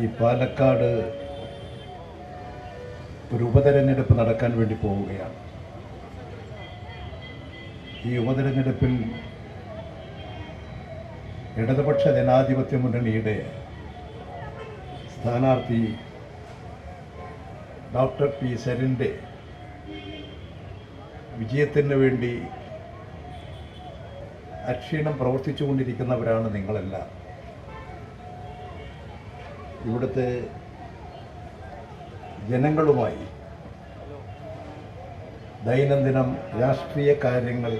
ഈ പാലക്കാട് ഒരു ഉപതെരഞ്ഞെടുപ്പ് നടക്കാൻ വേണ്ടി പോവുകയാണ്. ഈ ഉപതെരഞ്ഞെടുപ്പിൽ ഇടതുപക്ഷ ജനാധിപത്യ മുന്നണിയുടെ സ്ഥാനാർത്ഥി ഡോക്ടർ പി സരിൻ്റെ വിജയത്തിന് വേണ്ടി അക്ഷീണം പ്രവർത്തിച്ചുകൊണ്ടിരിക്കുന്നവരാണ് നിങ്ങളെല്ലാം. ഇവിടുത്തെ ജനങ്ങളുമായി ദൈനംദിനം രാഷ്ട്രീയ കാര്യങ്ങൾ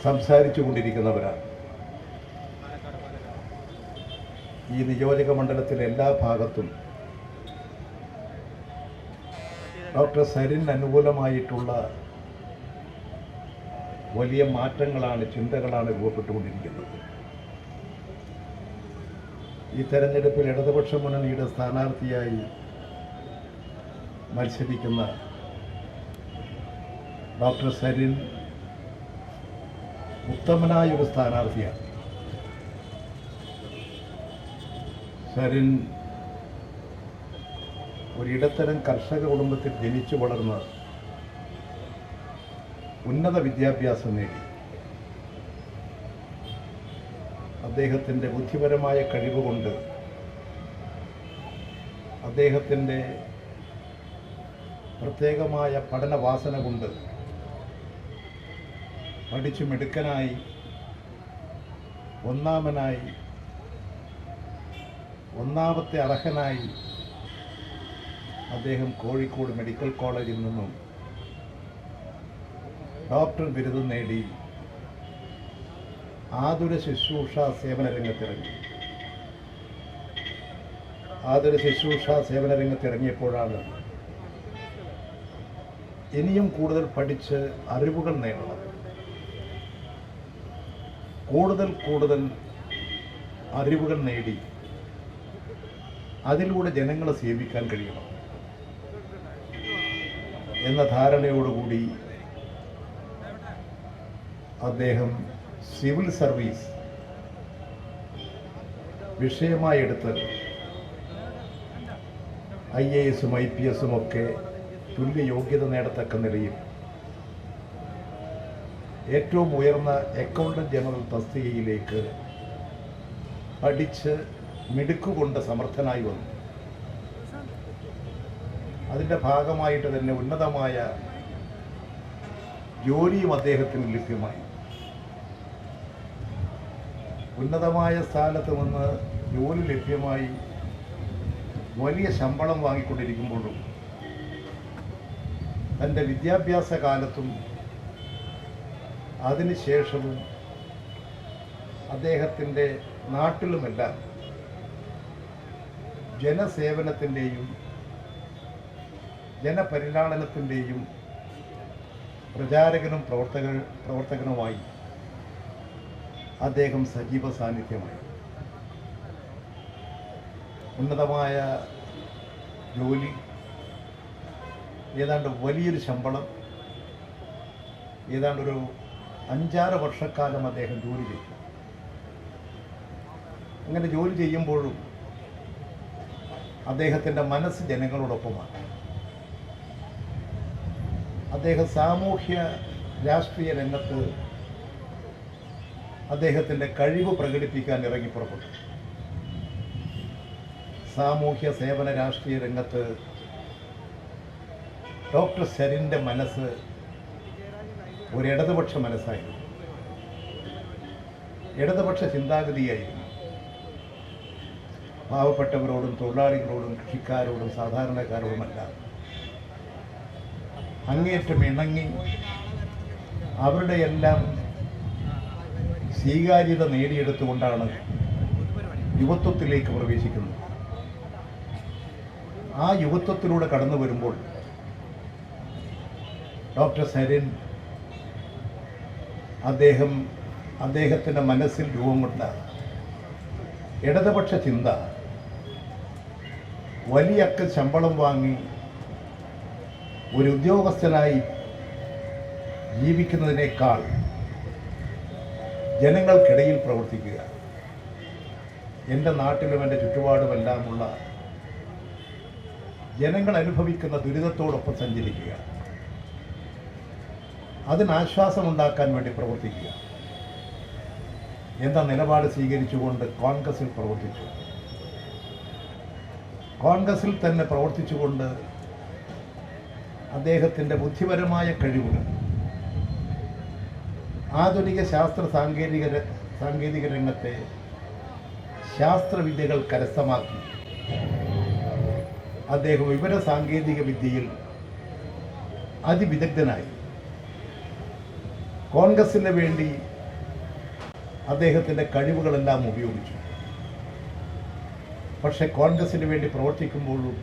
സംസാരിച്ചു കൊണ്ടിരിക്കുന്നവരാണ്. ഈ നിയോജക മണ്ഡലത്തിലെ എല്ലാ ഭാഗത്തും ഡോക്ടർ സരിന് അനുകൂലമായിട്ടുള്ള വലിയ മാറ്റങ്ങളാണ്, ചിന്തകളാണ് രൂപപ്പെട്ടുകൊണ്ടിരിക്കുന്നത്. ഈ തെരഞ്ഞെടുപ്പിൽ ഇടതുപക്ഷ മുന്നണിയുടെ സ്ഥാനാർത്ഥിയായി മത്സരിക്കുന്ന ഡോക്ടർ സരിൻ ഉത്തമനായൊരു സ്ഥാനാർത്ഥിയാണ്. സരിൻ ഒരിടത്തരം കർഷക കുടുംബത്തിൽ ജനിച്ചു വളർന്ന് ഉന്നത വിദ്യാഭ്യാസം നേടി. അദ്ദേഹത്തിൻ്റെ ബുദ്ധിപരമായ കഴിവുകൊണ്ട്, അദ്ദേഹത്തിൻ്റെ പ്രത്യേകമായ പഠന വാസന കൊണ്ട് പഠിച്ചു മിടുക്കനായി, ഒന്നാമത്തെ അർഹനായി അദ്ദേഹം കോഴിക്കോട് മെഡിക്കൽ കോളേജിൽ നിന്നും ഡോക്ടർ ബിരുദം നേടി ആതുര ശുശ്രൂഷ സേവന രംഗത്തിറങ്ങി. ആതുര ശുശ്രൂഷ സേവന രംഗത്തിറങ്ങിയപ്പോഴാണ് ഇനിയും കൂടുതൽ പഠിച്ച് അറിവുകൾ നേടണം, കൂടുതൽ അറിവുകൾ നേടി അതിലൂടെ ജനങ്ങളെ സേവിക്കാൻ കഴിയണം എന്ന ധാരണയോടുകൂടി അദ്ദേഹം സിവിൽ സർവീസ് വിഷയമായി എടുത്ത് IAS-ഉം IPS-ഉം ഒക്കെ തുല്യ യോഗ്യത നേടത്തക്ക നിലയിൽ ഏറ്റവും ഉയർന്ന അക്കൗണ്ടന്റ് ജനറൽ തസ്തികയിലേക്ക് പഠിച്ച് മിടുക്കുകൊണ്ട് സമർത്ഥനായി വന്നു. അതിൻ്റെ ഭാഗമായിട്ട് തന്നെ ഉന്നതമായ ജോലിയും അദ്ദേഹത്തിന് ലഭ്യമായി. ഉന്നതമായ സ്ഥാനത്ത് നിന്ന് ജോലി ലഭ്യമായി വലിയ ശമ്പളം വാങ്ങിക്കൊണ്ടിരിക്കുമ്പോഴും തൻ്റെ വിദ്യാഭ്യാസ കാലത്തും അതിനുശേഷവും അദ്ദേഹത്തിൻ്റെ നാട്ടിലുമെല്ലാം ജനസേവനത്തിൻ്റെയും ജനപരിലാളനത്തിൻ്റെയും പ്രചാരകനും പ്രവർത്തകനുമായി അദ്ദേഹം സജീവ സാന്നിധ്യമായി. ഉന്നതമായ ജോലി, ഏതാണ്ട് വലിയൊരു ശമ്പളം, ഏതാണ്ടൊരു 5-6 വർഷക്കാലം അദ്ദേഹം ജോലി ചെയ്തു. അങ്ങനെ ജോലി ചെയ്യുമ്പോഴും അദ്ദേഹത്തിൻ്റെ മനസ്സ് ജനങ്ങളോടൊപ്പമാണ്. അദ്ദേഹം സാമൂഹ്യ രാഷ്ട്രീയ രംഗത്ത് അദ്ദേഹത്തിൻ്റെ കഴിവ് പ്രകടിപ്പിക്കാൻ ഇറങ്ങിപ്പുറപ്പെട്ടു. സാമൂഹ്യ സേവന രാഷ്ട്രീയ രംഗത്ത് ഡോക്ടർ സരിൻ്റെ മനസ്സ് ഒരു ഇടതുപക്ഷ മനസ്സായിരുന്നു, ഇടതുപക്ഷ ചിന്താഗതിയായിരുന്നു. പാവപ്പെട്ടവരോടും തൊഴിലാളികളോടും കൃഷിക്കാരോടും സാധാരണക്കാരോടുമല്ല, അങ്ങേറ്റം ഇണങ്ങി അവരുടെ എല്ലാം സ്വീകാര്യത നേടിയെടുത്തുകൊണ്ടാണ് യുവത്വത്തിലേക്ക് പ്രവേശിക്കുന്നത്. ആ യുവത്വത്തിലൂടെ കടന്നു വരുമ്പോൾ ഡോക്ടർ സരിൻ അദ്ദേഹത്തിൻ്റെ മനസ്സിൽ രൂപം കൊണ്ട ഇടതുപക്ഷ ചിന്ത, വലിയ ശമ്പളം വാങ്ങി ഒരു ഉദ്യോഗസ്ഥനായി ജീവിക്കുന്നതിനേക്കാൾ ജനങ്ങൾക്കിടയിൽ പ്രവർത്തിക്കുക, എൻ്റെ നാട്ടിലും എൻ്റെ ചുറ്റുപാടുമെല്ലാമുള്ള ജനങ്ങൾ അനുഭവിക്കുന്ന ദുരിതത്തോടൊപ്പം സഞ്ചരിക്കുക, അതിനാശ്വാസമുണ്ടാക്കാൻ വേണ്ടി പ്രവർത്തിക്കുക എന്ന നിലപാട് സ്വീകരിച്ചുകൊണ്ട് കോൺഗ്രസിൽ പ്രവർത്തിച്ചു. കോൺഗ്രസിൽ തന്നെ പ്രവർത്തിച്ചുകൊണ്ട് അദ്ദേഹത്തിൻ്റെ ബുദ്ധിപരമായ കഴിവുകൾ ആധുനിക ശാസ്ത്ര സാങ്കേതിക രംഗത്തെ ശാസ്ത്രവിദ്യകൾ കരസ്ഥമാക്കി അദ്ദേഹം വിവര സാങ്കേതിക വിദ്യയിൽ അതിവിദഗ്ധനായി. കോൺഗ്രസിന് വേണ്ടി അദ്ദേഹത്തിൻ്റെ കഴിവുകളെല്ലാം ഉപയോഗിച്ചു. പക്ഷെ കോൺഗ്രസിന് വേണ്ടി പ്രവർത്തിക്കുമ്പോഴും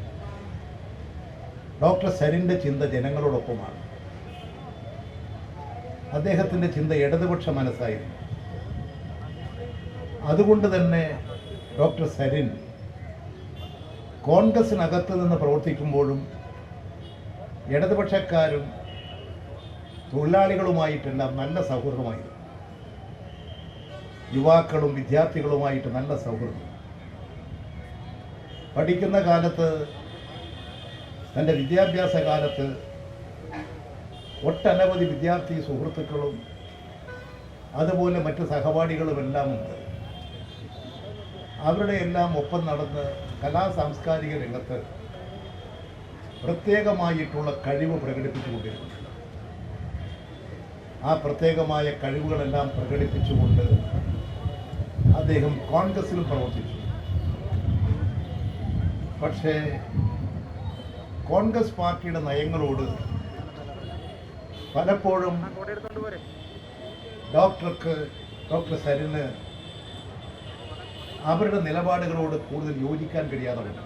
ഡോക്ടർ സരിൻ്റെ ചിന്ത ജനങ്ങളോടൊപ്പമാണ്. അദ്ദേഹത്തിൻ്റെ ചിന്ത ഇടതുപക്ഷ മനസ്സായിരുന്നു. അതുകൊണ്ട് തന്നെ ഡോക്ടർ സരിൻ കോൺഗ്രസിനകത്ത് നിന്ന് പ്രവർത്തിക്കുമ്പോഴും ഇടതുപക്ഷക്കാരും തൊഴിലാളികളുമായിട്ടെല്ലാം നല്ല സൗഹൃദമായിരുന്നു. യുവാക്കളും വിദ്യാർത്ഥികളുമായിട്ട് നല്ല സൗഹൃദം. പഠിക്കുന്ന കാലത്ത്, തൻ്റെ വിദ്യാഭ്യാസ കാലത്ത് ഒട്ടനവധി വിദ്യാർത്ഥി സുഹൃത്തുക്കളും അതുപോലെ മറ്റ് സഹപാഠികളുമെല്ലാം ഉണ്ട്. അവരുടെ എല്ലാം ഒപ്പം നടന്ന് സാംസ്കാരിക രംഗത്ത് പ്രത്യേകമായിട്ടുള്ള കഴിവ് പ്രകടിപ്പിച്ചുകൊണ്ടിരുന്നു. ആ പ്രത്യേകമായ കഴിവുകളെല്ലാം പ്രകടിപ്പിച്ചുകൊണ്ട് അദ്ദേഹം കോൺഗ്രസിൽ പ്രവർത്തിച്ചു. പക്ഷേ കോൺഗ്രസ് പാർട്ടിയുടെ നയങ്ങളോട് പലപ്പോഴും ഡോക്ടർ സരിന് അവരുടെ നിലപാടുകളോട് കൂടുതൽ യോജിക്കാൻ കഴിയാതെ വന്നു.